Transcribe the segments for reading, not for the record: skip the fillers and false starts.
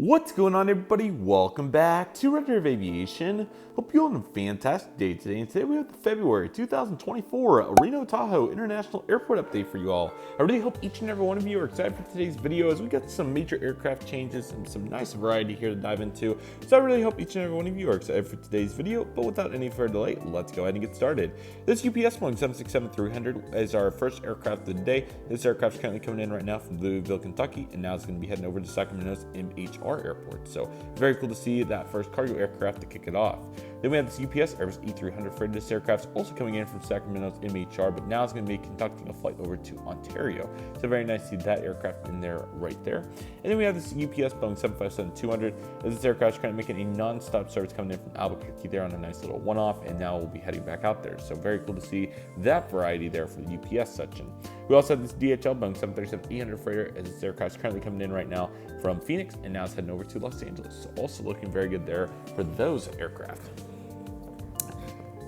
What's going on, everybody? Welcome back to Redriveraviation. Hope you're on a fantastic day today. And today we have the February 2024 Reno-Tahoe International Airport update for you all. I really hope each and every one of you are excited for today's video as we got some major aircraft changes and some nice variety here to dive into. So I really hope each and every one of you are excited for today's video. But without any further delay, let's go ahead and get started. This UPS Boeing 767-300 is our first aircraft of the day. This aircraft is currently coming in right now from Louisville, Kentucky, and now it's going to be heading over to Sacramento's MHR airport. So very cool to see that first cargo aircraft to kick it off. Then we have this UPS Airbus E300 freighter. This aircraft is also coming in from Sacramento's MHR, but now it's going to be conducting a flight over to Ontario. So very nice to see that aircraft in there right there. And then we have this UPS Boeing 757-200. This aircraft is currently making a non-stop service coming in from Albuquerque there on a nice little one-off, and now we'll be heading back out there. So very cool to see that variety there for the UPS section. We also have this DHL Boeing 737-800 freighter, as this aircraft is currently coming in right now from Phoenix, and now it's heading over to Los Angeles. So also looking very good there for those aircraft.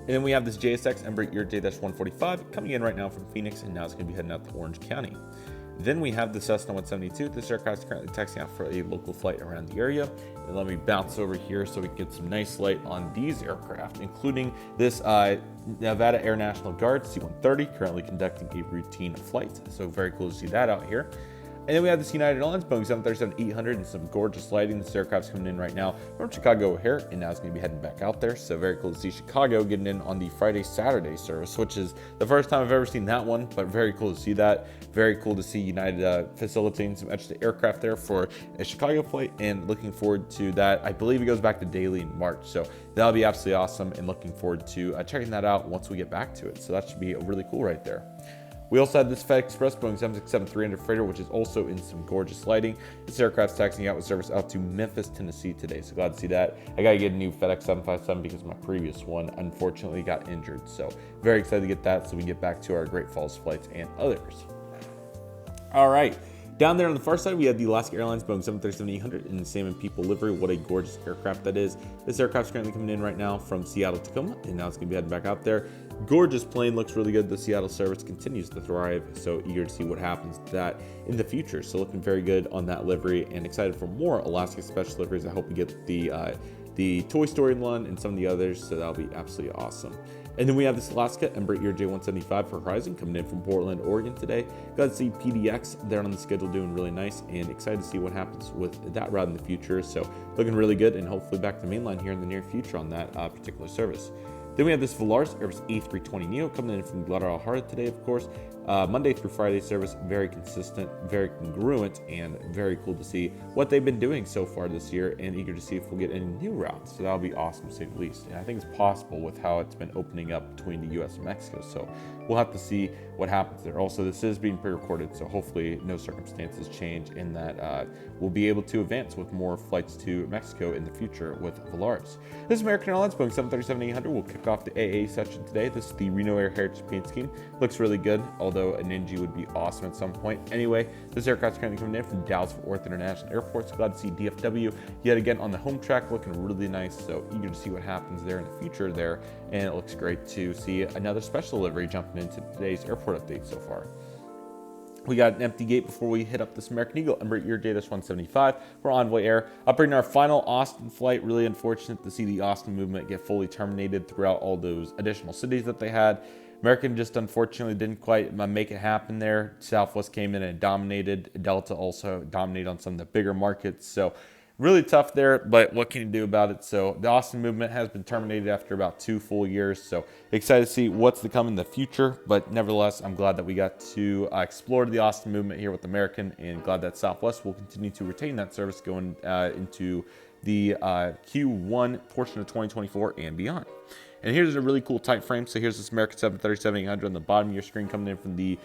And then we have this JSX Embraer J-145 coming in right now from Phoenix, and now it's going to be heading out to Orange County. Then we have the Cessna 172. This aircraft is currently taxiing out for a local flight around the area. And let me bounce over here so we can get some nice light on these aircraft, including this Nevada Air National Guard C-130, currently conducting a routine flight. So very cool to see that out here. And then we have this United Airlines Boeing 737-800 and some gorgeous lighting. This aircraft's coming in right now from Chicago O'Hare, and now it's going to be heading back out there. So very cool to see Chicago getting in on the Friday-Saturday service, which is the first time I've ever seen that one, but very cool to see that. Very cool to see United facilitating some extra aircraft there for a Chicago flight, and looking forward to that. I believe it goes back to daily in March, so that'll be absolutely awesome, and looking forward to checking that out once we get back to it. So that should be really cool right there. We also have this FedEx Express Boeing 767-300 freighter, which is also in some gorgeous lighting. This aircraft's taxiing out with service out to Memphis, Tennessee today. So glad to see that. I got to get a new FedEx 757 because my previous one unfortunately got injured. So very excited to get that so we can get back to our Great Falls flights and others. All right. Down there on the far side, we have the Alaska Airlines Boeing 737-800 in the Salmon People livery. What a gorgeous aircraft that is. This aircraft's currently coming in right now from Seattle, Tacoma, and now it's going to be heading back out there. Gorgeous plane, looks really good. The Seattle service continues to thrive, so eager to see what happens to that in the future. So looking very good on that livery, and excited for more Alaska special liveries. I hope we get the Toy Story one and some of the others, so that'll be absolutely awesome. And then we have this Alaska Embraer J-175 for Horizon coming in from Portland, Oregon today. Glad to see PDX there on the schedule doing really nice, and excited to see what happens with that route in the future. So looking really good, and hopefully back to mainline here in the near future on that particular service. Then we have this Volaris Airbus A320neo coming in from Guadalajara today, of course. Monday through Friday service, very consistent, very congruent, and very cool to see what they've been doing so far this year, and eager to see if we'll get any new routes. So that'll be awesome to say the least. And I think it's possible with how it's been opening up between the US and Mexico. So we'll have to see what happens there. Also, this is being pre-recorded, so hopefully no circumstances change in that we'll be able to advance with more flights to Mexico in the future with Volaris. This American Airlines Boeing 737-800 will kick off the AA session today. This is the Reno Air Heritage Paint Scheme. Looks really good, although a Ninja would be awesome at some point. Anyway, this aircraft's currently coming in from Dallas-Fort Worth International Airport. So glad to see DFW yet again on the home track, looking really nice. So eager to see what happens there in the future there. And it looks great to see another special livery jumping into today's airport update so far. We got an empty gate before we hit up this American Eagle Embraer J-175 for Envoy Air. Operating our final Austin flight. Really unfortunate to see the Austin movement get fully terminated throughout all those additional cities that they had. American just unfortunately didn't quite make it happen there. Southwest came in and dominated. Delta also dominated on some of the bigger markets. So really tough there, but what can you do about it? So the Austin movement has been terminated after about 2 full years. So excited to see what's to come in the future. But nevertheless, I'm glad that we got to explore the Austin movement here with American, and glad that Southwest will continue to retain that service going into the Q1 portion of 2024 and beyond. And here's a really cool type frame. So here's this American 737-800 on the bottom of your screen coming in from the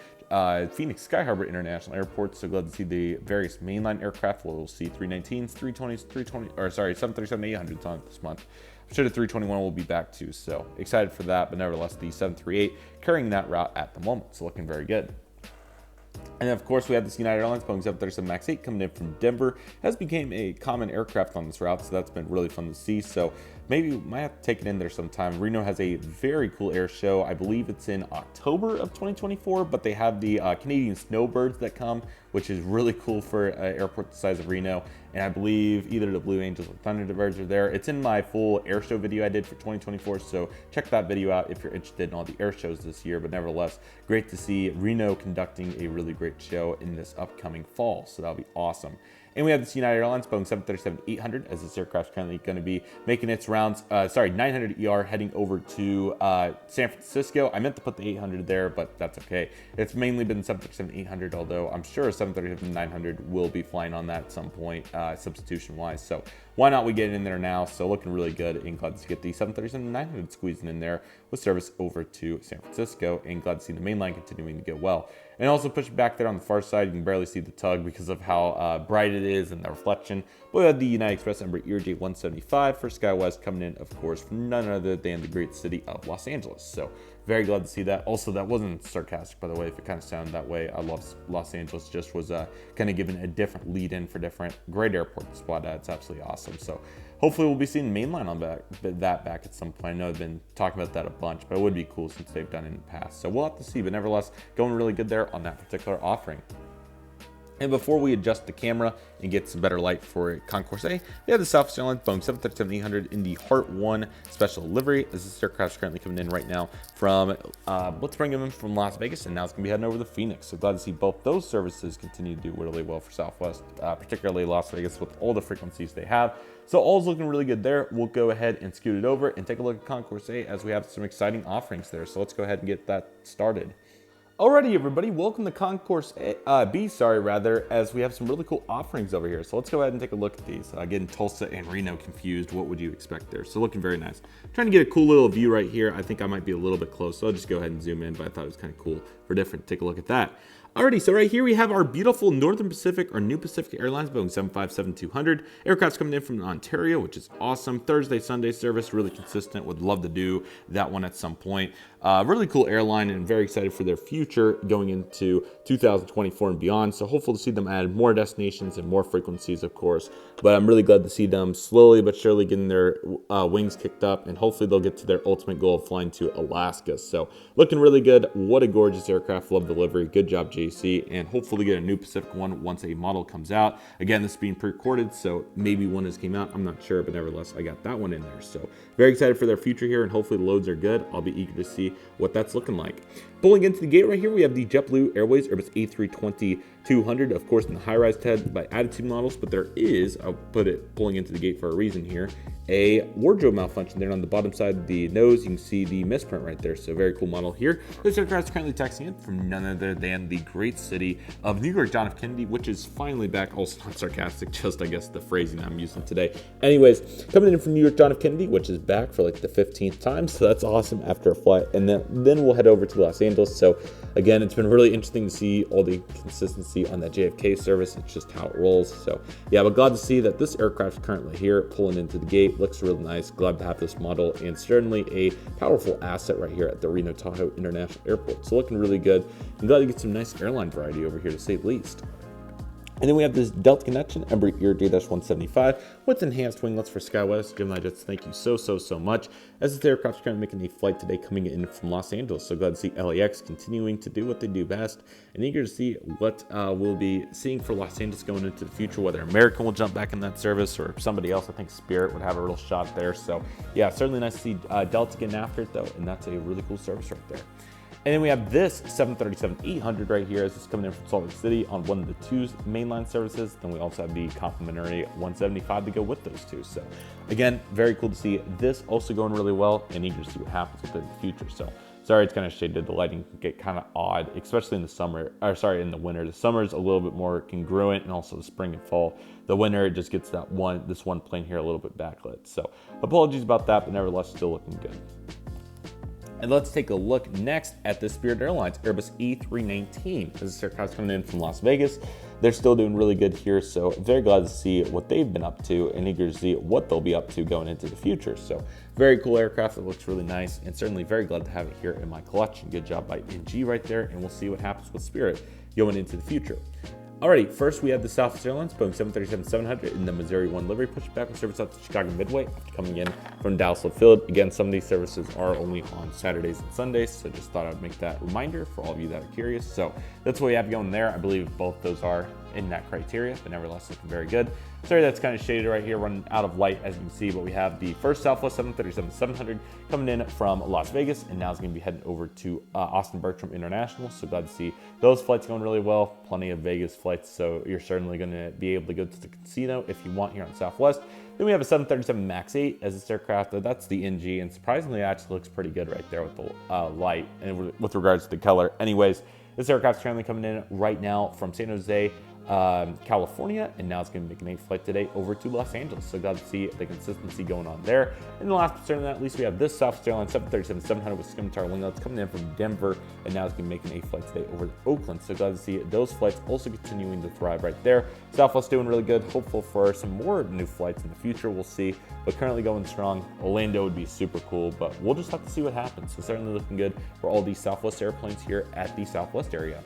Phoenix Sky Harbor International Airport. So glad to see the various mainline aircraft. We'll see 319s, 320s, 737-800s on this month. I'm sure the 321 will be back too. So excited for that. But nevertheless, the 738 carrying that route at the moment. So looking very good. And of course, we have this United Airlines Boeing 737 MAX 8 coming in from Denver. Has become a common aircraft on this route, so that's been really fun to see. So maybe we might have to take it in there sometime. Reno has a very cool air show. I believe it's in October of 2024, but they have the Canadian snowbirds that come which is really cool for an airport the size of Reno. And I believe either the Blue Angels or Thunderbirds are there. It's in my full air show video I did for 2024, so check that video out if you're interested in all the air shows this year. But nevertheless, great to see Reno conducting a really great show in this upcoming fall, so that'll be awesome. And we have this United Airlines Boeing 737-800 as this aircraft is currently going to be making its rounds, 900 ER heading over to San Francisco. I meant to put the 800 there, but that's okay. It's mainly been 737-800, although I'm sure 737-900 will be flying on that at some point, substitution-wise. So why not we get it in there now? So looking really good, and glad to get the 737-900 squeezing in there with service over to San Francisco, and glad to see the mainline continuing to go well. And also push it back there on the far side, you can barely see the tug because of how bright it is and the reflection. But we had the United Express Embraer ERJ 175 for SkyWest coming in, of course, from none other than the great city of Los Angeles. So very glad to see that. Also, that wasn't sarcastic, by the way, if it kind of sounded that way. I love Los Angeles, just was kind of giving a different lead in for different great airport to spot at. It's absolutely awesome. So hopefully we'll be seeing mainline on that back at some point. I know I've been talking about that a bunch, but it would be cool since they've done it in the past. So we'll have to see, but nevertheless, going really good there on that particular offering. And before we adjust the camera and get some better light for Concourse A, we have the Southwest Airlines Boeing 737-800 in the Heart 1 special livery, as this aircraft is currently coming in right now from, let's bring them in from Las Vegas, and now it's going to be heading over to Phoenix. So glad to see both those services continue to do really well for Southwest, particularly Las Vegas with all the frequencies they have. So all's looking really good there. We'll go ahead and scoot it over and take a look at Concourse A as we have some exciting offerings there. So let's go ahead and get that started. Alrighty, everybody, welcome to Concourse B, as we have some really cool offerings over here. So let's go ahead and take a look at these. Getting Tulsa and Reno confused, what would you expect there? So looking very nice. Trying to get a cool little view right here. I think I might be a little bit close, so I'll just go ahead and zoom in, but I thought it was kind of cool for different. Take a look at that. Alrighty, so right here we have our beautiful Northern Pacific, or New Pacific Airlines Boeing 757-200. Aircraft's coming in from Ontario, which is awesome. Thursday, Sunday service, really consistent. Would love to do that one at some point. Really cool airline, and very excited for their future going into 2024 and beyond. So hopeful to see them add more destinations and more frequencies, of course. But I'm really glad to see them slowly but surely getting their wings kicked up, and hopefully they'll get to their ultimate goal of flying to Alaska. So looking really good. What a gorgeous aircraft. Love delivery. Good job, JC. And hopefully get a new Pacific one once a model comes out. Again, this is being pre-recorded, so maybe one has came out. I'm not sure, but nevertheless, I got that one in there. So very excited for their future here, and hopefully the loads are good. I'll be eager to see what that's looking like. Pulling into the gate right here, we have the JetBlue Airways Airbus A320-200, of course, in the high-rise TED by Attitude models, but there is, I'll put it pulling into the gate for a reason here, a wardrobe malfunction there on the bottom side of the nose. You can see the misprint right there, so very cool model here. This aircraft is currently taxiing in from none other than the great city of New York John F. Kennedy, which is finally back. Also not sarcastic, just I guess the phrasing I'm using today. Anyways, coming in from New York John F. Kennedy, which is back for like the 15th time, so that's awesome after a flight. And then we'll head over to Los Angeles. So again, it's been really interesting to see all the consistency on that JFK service. It's just how it rolls. So yeah, but glad to see that this aircraft is currently here, pulling into the gate. Looks really nice. Glad to have this model, and certainly a powerful asset right here at the Reno-Tahoe International Airport. So looking really good. I'm glad to get some nice airline variety over here, to say the least. And then we have this Delta Connection Embraer ERJ-175 with enhanced winglets for SkyWest. GeminiJets, thank you so much. As this aircraft is currently making a flight today coming in from Los Angeles. So glad to see LAX continuing to do what they do best, and eager to see what we'll be seeing for Los Angeles going into the future, whether American will jump back in that service or somebody else. I think Spirit would have a real shot there. So yeah, certainly nice to see Delta getting after it though, and that's a really cool service right there. And then we have this 737-800 right here, as it's coming in from Salt Lake City on one of the two mainline services. Then we also have the complimentary 175 to go with those two. So again, very cool to see this also going really well, and eager to see what happens with it in the future. So sorry, it's kind of shaded. The lighting can get kind of odd, especially in the summer, or sorry, in the winter. The summer is a little bit more congruent, and also the spring and fall. The winter, it just gets this one plane here a little bit backlit. So apologies about that, but nevertheless, still looking good. And let's take a look next at the Spirit Airlines Airbus A319. This is aircraft coming in from Las Vegas. They're still doing really good here, so very glad to see what they've been up to, and eager to see what they'll be up to going into the future. So very cool aircraft that looks really nice, and certainly very glad to have it here in my collection. Good job by NG right there, and we'll see what happens with Spirit going into the future. Alrighty, first we have the Southwest Airlines Boeing 737-700 in the Missouri 1 livery, pushing back with service out to Chicago Midway after coming in from Dallas Love Field. Again, some of these services are only on Saturdays and Sundays, so just thought I'd make that reminder for all of you that are curious. So that's what we have going there. I believe both those are in that criteria, but nevertheless looking very good. Sorry, that's kind of shaded right here, running out of light as you can see, but we have the first Southwest 737-700 coming in from Las Vegas, and now it's going to be heading over to Austin Bergstrom International. So glad to see those flights going really well. Plenty of Vegas flights, so you're certainly going to be able to go to the casino if you want here on Southwest. Then we have a 737 MAX 8 as this aircraft. That's the NG, and surprisingly, it actually looks pretty good right there with the light and with regards to the color. Anyways, this aircraft's currently coming in right now from San Jose, California, and now it's going to be making a flight today over to Los Angeles. So glad to see the consistency going on there. And the last but certainly not least, we have this Southwest Airlines 737-700 with Scimitar wing that's coming in from Denver, and now it's going to be making a flight today over to Oakland. So glad to see those flights also continuing to thrive right there. Southwest doing really good. Hopeful for some more new flights in the future. We'll see, but currently going strong. Orlando would be super cool, but we'll just have to see what happens. So certainly looking good for all these Southwest airplanes here at the Southwest area.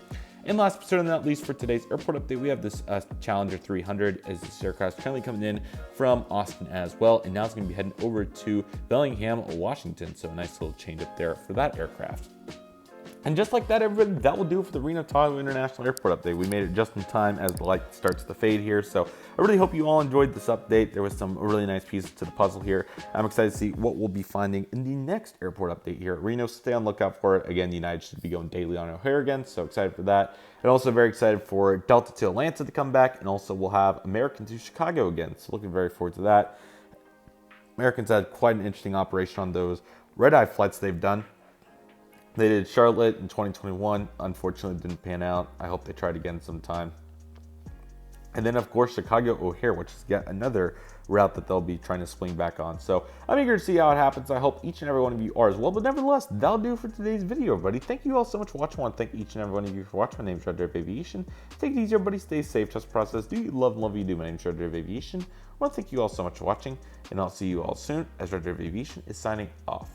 And last but certainly not least for today's airport update, we have this Challenger 300 as this aircraft is currently coming in from Austin as well. And now it's going to be heading over to Bellingham, Washington. So a nice little change up there for that aircraft. And just like that, everybody, that will do it for the Reno-Tahoe International Airport update. We made it just in time as the light starts to fade here. So I really hope you all enjoyed this update. There was some really nice pieces to the puzzle here. I'm excited to see what we'll be finding in the next airport update here at Reno. Stay on the lookout for it. Again, United should be going daily on O'Hare again, so excited for that. And also very excited for Delta to Atlanta to come back. And also we'll have American to Chicago again. So looking very forward to that. Americans had quite an interesting operation on those red-eye flights they've done. They did Charlotte in 2021. Unfortunately, didn't pan out. I hope they try it again sometime. And then, of course, Chicago O'Hare, which is yet another route that they'll be trying to swing back on. So I'm eager to see how it happens. I hope each and every one of you are as well. But nevertheless, that'll do for today's video, everybody. Thank you all so much for watching. I want to thank each and every one of you for watching. My name is Redriveraviation. Take it easy, everybody. Stay safe. Trust the process. Do you love and love what you do? My name is Redriveraviation. I want to thank you all so much for watching, and I'll see you all soon as Redriveraviation is signing off.